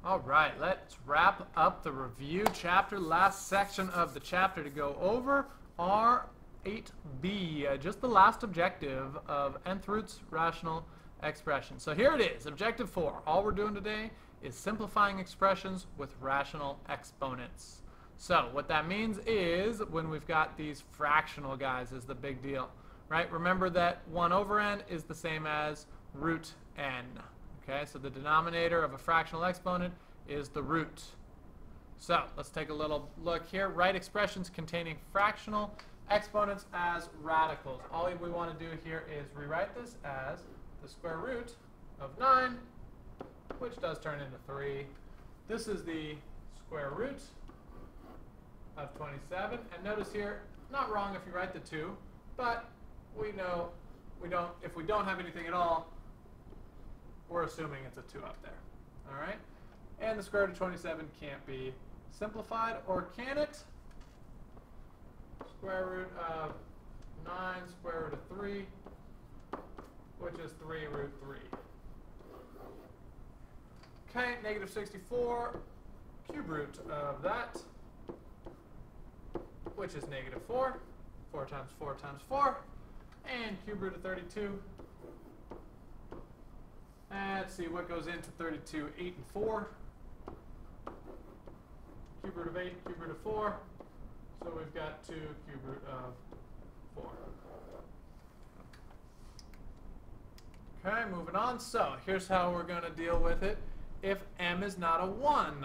All right, let's wrap up the review chapter. Last section of the chapter to go over are 8b, just the last objective of nth roots rational expressions. So here it is, objective 4. All we're doing today is simplifying expressions with rational exponents. So what that means is when we've got these fractional guys is the big deal, right? Remember that 1 over n is the same as root n. Okay, so the denominator of a fractional exponent is the root. So let's take a little look here. Write expressions containing fractional exponents as radicals. All we want to do here is rewrite this as the square root of 9, which does turn into 3. This is the square root of 27. And notice here, not wrong if you write the 2, but we know if we don't have anything at all, we're assuming it's a 2 up there. All right? And the square root of 27 can't be simplified, or can it? Square root of 9, square root of 3, which is 3 root 3. Okay, negative 64, cube root of that, which is negative 4. 4 times 4 times 4. And cube root of 32. And let's see what goes into 32. 8 and 4. Cube root of 8, cube root of 4. So we've got 2 cube root of 4. Okay, moving on. So here's how we're going to deal with it. If m is not a 1,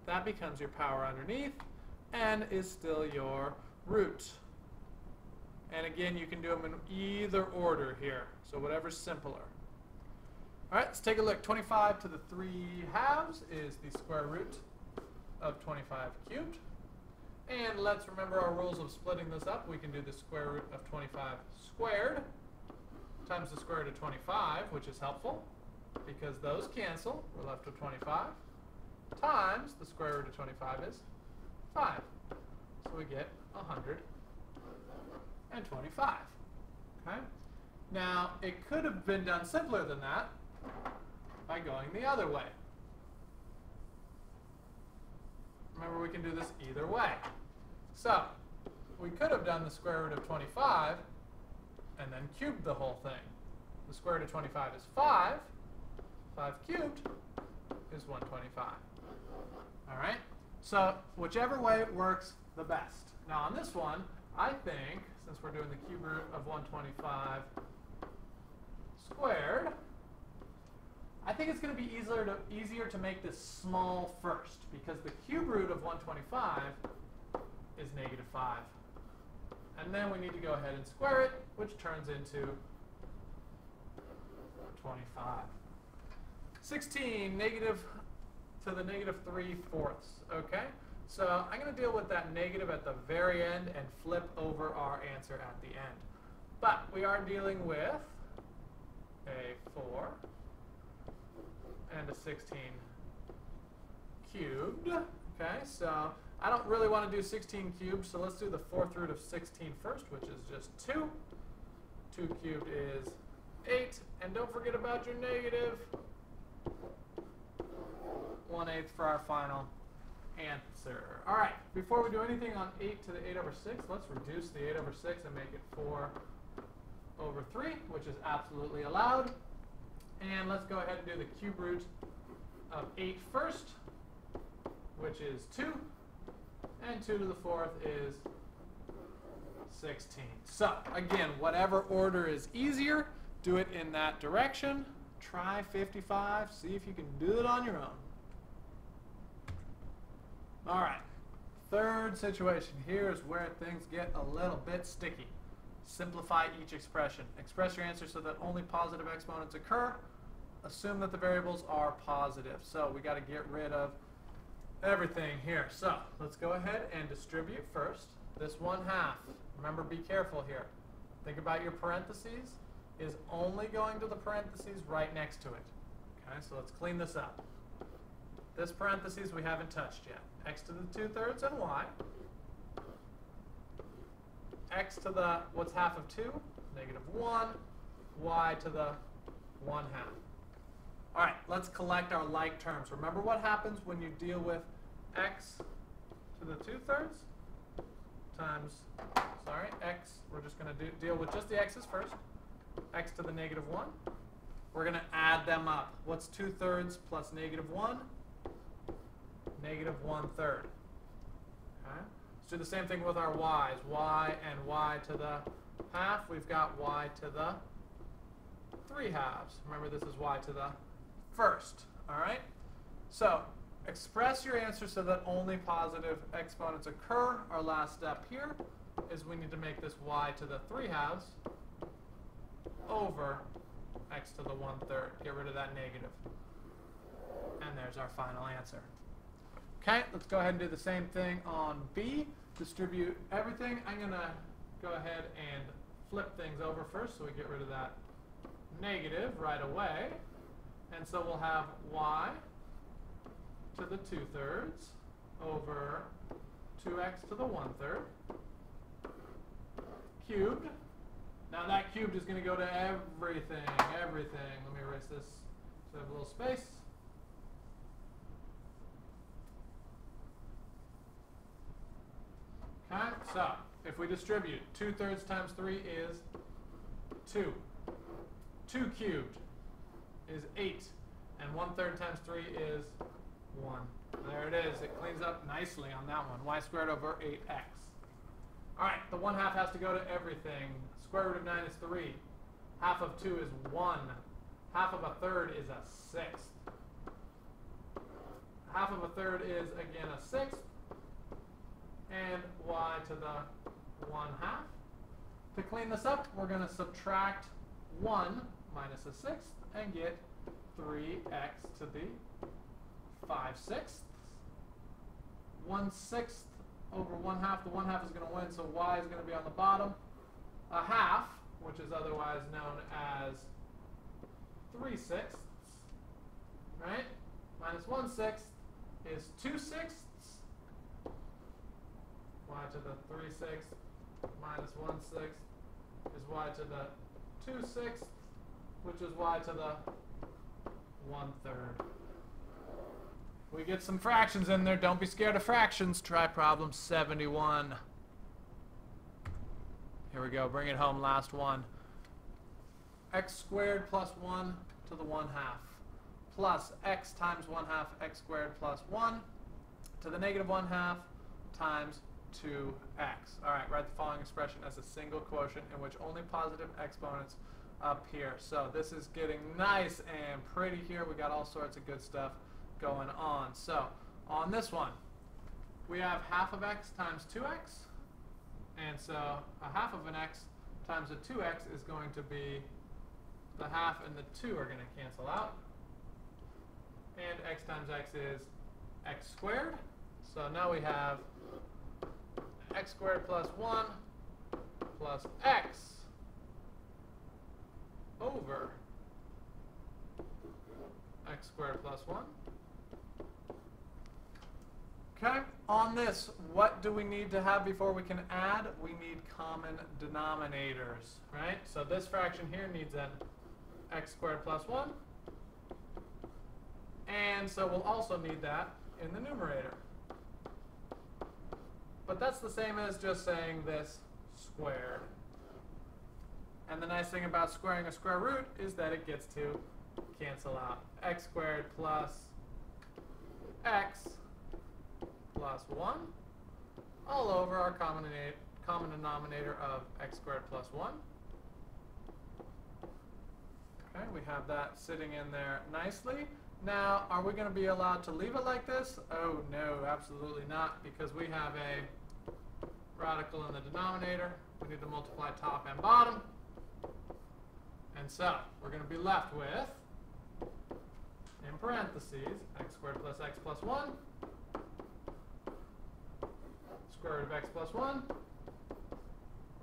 that becomes your power underneath. N is still your root. And again, you can do them in either order here. So whatever's simpler. All right, let's take a look. 25 to the 3 halves is the square root of 25 cubed. And let's remember our rules of splitting this up. We can do the square root of 25 squared times the square root of 25, which is helpful because those cancel. We're left with 25 times the square root of 25 is 5. So we get 125. Okay? Now, it could have been done simpler than that by going the other way. Remember, we can do this either way. So, we could have done the square root of 25 and then cubed the whole thing. The square root of 25 is 5. 5 cubed is 125. All right? So, whichever way works the best. Now, on this one, I think, since we're doing the cube root of 125 squared, I think it's going to be easier to make this small first, because the cube root of 125 is negative 5. And then we need to go ahead and square it, which turns into 25. 16, negative to the negative 3/4. Okay? So I'm going to deal with that negative at the very end and flip over our answer at the end. But we are dealing with a 4 and a 16 cubed. Okay, so I don't really want to do 16 cubed, so let's do the 4th root of 16 first, which is just 2. 2 cubed is 8. And don't forget about your negative. 1/8 for our final answer. All right, before we do anything on 8 to the 8 over 6, let's reduce the 8 over 6 and make it 4 over 3, which is absolutely allowed. And let's go ahead and do the cube root of 8 first, which is 2. And 2 to the 4th is 16. So, again, whatever order is easier, do it in that direction. Try 55. See if you can do it on your own. All right. Third situation. Here's where things get a little bit sticky. Simplify each expression. Express your answer so that only positive exponents occur. Assume that the variables are positive. So we got to get rid of everything here. So let's go ahead and distribute first. This 1/2. Remember, be careful here. Think about your parentheses is only going to the parentheses right next to it. Okay, so let's clean this up. This parentheses we haven't touched yet. X to the 2/3 and y. X to the, what's half of 2? Negative 1. Y to the 1/2. All right, let's collect our like terms. Remember what happens when you deal with x to the 2/3 times, sorry, x, we're just going to deal with just the x's first, x to the -1. We're going to add them up. What's 2/3 plus -1? -1/3. Okay? Let's do the same thing with our y's. Y and y to the half. We've got y to the 3/2. Remember, this is y to the first. All right? So express your answer so that only positive exponents occur. Our last step here is we need to make this y to the 3/2 over x to the 1/3. Get rid of that negative. And there's our final answer. Okay, let's go ahead and do the same thing on B. Distribute everything. I'm going to go ahead and flip things over first so we get rid of that negative right away. And so we'll have y to the 2/3 over 2x to the 1/3 cubed. Now that cubed is going to go to everything. Let me erase this so I have a little space. Okay, so if we distribute, 2/3 times 3 is 2. 2 cubed is 8. And 1/3 times 3 is 1. There it is. It cleans up nicely on that one. Y squared over 8x. All right, the 1/2 has to go to everything. Square root of 9 is 3. Half of 2 is 1. Half of a third is a 1/6. Half of a third is, again, a 1/6. And y to the 1/2. To clean this up, we're going to subtract 1 minus a 1/6 and get 3x to the 5/6. 1/6 over 1/2. The 1/2 is going to win, so y is going to be on the bottom. A half, which is otherwise known as 3/6, right? Minus 1/6 is 2/6. Y to the 3/6 minus 1/6 is y to the 2/6, which is y to the 1/3. We get some fractions in there. Don't be scared of fractions. Try problem 71. Here we go. Bring it home. Last one. X squared plus 1 to the 1/2 plus x times 1/2 x squared plus 1 to the negative 1/2 times 2x. All right, write the following expression as a single quotient in which only positive exponents appear. So this is getting nice and pretty here. We got all sorts of good stuff going on. So on this one, we have half of x times 2x. And so a half of an x times a 2x is going to be the half and the 2 are going to cancel out. And x times x is x squared. So now we have x squared plus 1 plus x over x squared plus 1. Okay, on this, what do we need to have before we can add? We need common denominators, right? So this fraction here needs an x squared plus 1. And so we'll also need that in the numerator. But that's the same as just saying this squared. And the nice thing about squaring a square root is that it gets to cancel out. X squared plus x plus 1 all over our common denominator of x squared plus 1. Okay, we have that sitting in there nicely. Now, are we going to be allowed to leave it like this? Oh, no, absolutely not, because we have a radical in the denominator. We need to multiply top and bottom. And so, we're going to be left with, in parentheses, x squared plus x plus 1, square root of x plus 1,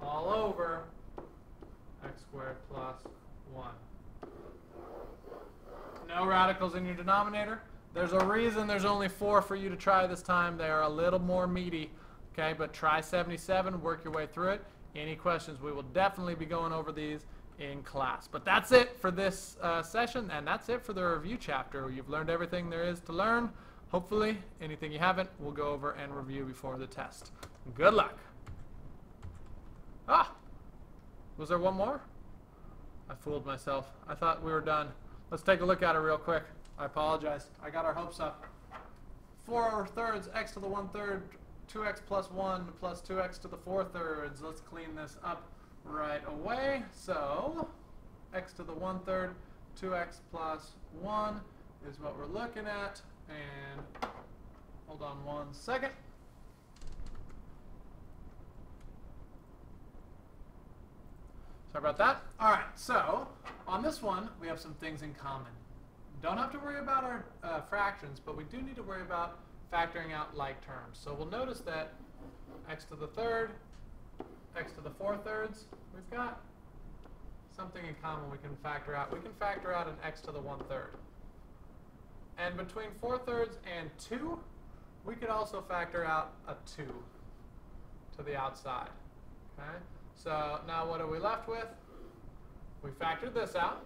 all over x squared plus 1. No radicals in your denominator. There's a reason there's only 4 for you to try this time. They are a little more meaty. Okay, but try 77, work your way through it. Any questions, we will definitely be going over these in class. But that's it for this session, and that's it for the review chapter. You've learned everything there is to learn. Hopefully, anything you haven't, we'll go over and review before the test. Good luck. Ah! Was there one more? I fooled myself. I thought we were done. Let's take a look at it real quick. I apologize. I got our hopes up. 4/3 x to the 1/3, 2x plus 1 plus 2x to the 4/3. Let's clean this up right away. So, x to the 1/3, 2x plus 1 is what we're looking at. And hold on one second. Sorry about that. All right, so on this one, we have some things in common. Don't have to worry about our fractions, but we do need to worry about factoring out like terms. So we'll notice that x to the 3rd, x to the 4/3, we've got something in common we can factor out. We can factor out an x to the 1/3. And between 4/3 and 2, we could also factor out a 2 to the outside. Okay? So now what are we left with? We factored this out.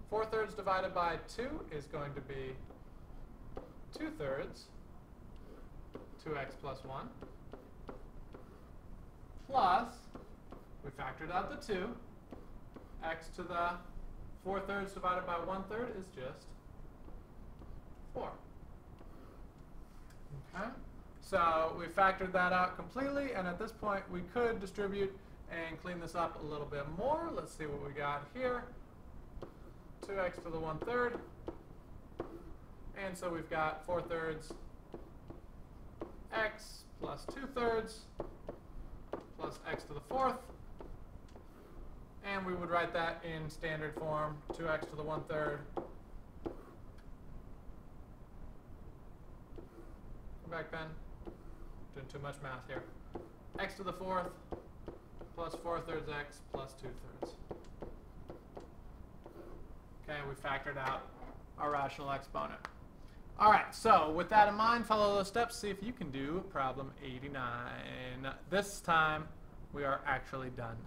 4/3 divided by 2 is going to be 2/3, 2x plus 1, plus, we factored out the 2, x to the 4/3 divided by 1/3 is just 4. Okay? So we factored that out completely, and at this point we could distribute and clean this up a little bit more. Let's see what we got here. 2x to the 1/3, and so we've got 4/3 x plus 2/3 plus x to the 4th, and we would write that in standard form, 2x to the 1/3. Come back, Ben. Doing too much math here. X to the 4th plus 4/3 x plus 2/3. Okay, we factored out our rational exponent. All right, so with that in mind, follow those steps, see if you can do problem 89. This time, we are actually done.